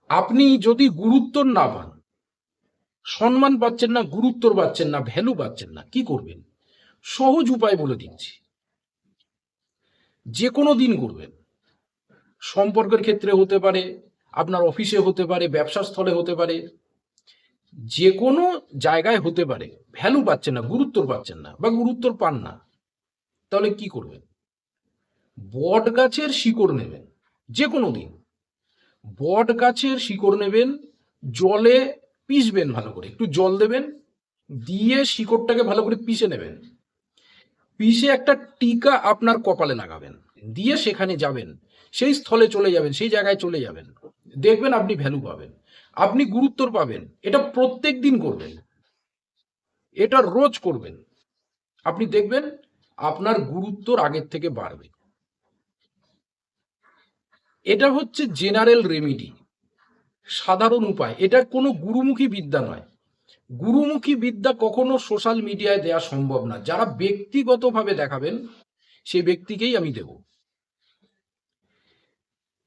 আপনি যদি গুরুত্ব না পান, সম্মান পাচ্ছেন না, গুরুত্ব পাচ্ছেন না, ভ্যালু পাচ্ছেন না, কি করবেন? সহজ উপায় বলে দিচ্ছি। যে কোনো দিন করবেন। সম্পর্কের ক্ষেত্রে হতে পারে, আপনার অফিসে হতে পারে, ব্যবসার স্থলে হতে পারে, যে কোনো জায়গায় হতে পারে। ভ্যালু পাচ্ছেন না, গুরুত্ব পাচ্ছেন না বা গুরুত্ব পান না, তাহলে কি করবেন? বট গাছের শিকড় নেবেন। যে কোনো দিন বট গাছের শিকড় নেবেন, জলে পিষবেন, ভালো করে একটু জল দেবেন, দিয়ে শিকড়টাকে ভালো করে পিষে নেবেন। পিষে একটা টিকা আপনার কপালে লাগাবেন, দিয়ে সেখানে যাবেন, সেই স্থলে চলে যাবেন, সেই জায়গায় চলে যাবেন। দেখবেন আপনি ভ্যালু পাবেন, আপনি গুরুত্ব পাবেন। এটা প্রত্যেক দিন করবেন, এটা রোজ করবেন। আপনি দেখবেন আপনার গুরুত্বর আগের থেকে বাড়বে। এটা হচ্ছে জেনারেল রেমিডি, সাধারণ উপায়। এটা কোনো গুরুমুখী বিদ্যা নয়। গুরুমুখী বিদ্যা কখনো সোশ্যাল মিডিয়ায় দেওয়া সম্ভব না। যারা ব্যক্তিগতভাবে দেখাবেন, সেই ব্যক্তিকেই আমি দেব।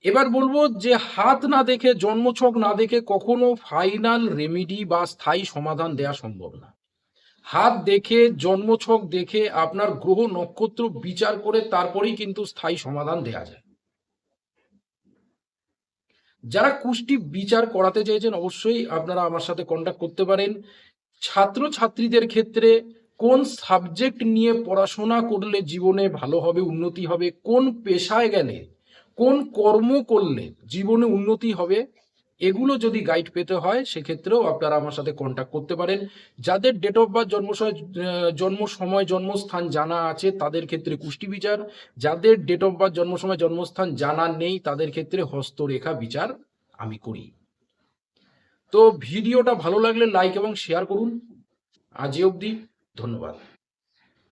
এবার বলবো যে হাত না দেখে, জন্মছক না দেখে কখনো ফাইনাল রেমিডি বা স্থায়ী সমাধান দেওয়া সম্ভব না। হাত দেখে, জন্মছক দেখে, আপনার গ্রহ নক্ষত্র বিচার করে তারপরেই কিন্তু স্থায়ী সমাধান দেওয়া যায়। যারা কুষ্টি বিচার করাতে চাইছেন, অবশ্যই আপনারা আমার সাথে কন্ট্যাক্ট করতে পারেন। ছাত্র ছাত্রীদের ক্ষেত্রে কোন সাবজেক্ট নিয়ে পড়াশোনা করলে জীবনে ভালো হবে, উন্নতি হবে, কোন পেশায় গেলে, কোন কর্ম করলে জীবনে উন্নতি হবে, এগুলো যদি গাইড পেতে হয়, সেক্ষেত্রেও আপনারা আমার সাথে কন্ট্যাক্ট করতে পারেন। যাদের ডেট অফ বার্থ, জন্ম সময়, জন্মস্থান জানা আছে, তাদের ক্ষেত্রে কুষ্টি বিচার। যাদের ডেট অফ বার্থ, জন্ম সময়, জন্মস্থান জানা নেই, তাদের ক্ষেত্রে হস্তরেখা বিচার আমি করি। তো ভিডিওটা ভালো লাগলে লাইক এবং শেয়ার করুন। আজ অবধি, ধন্যবাদ।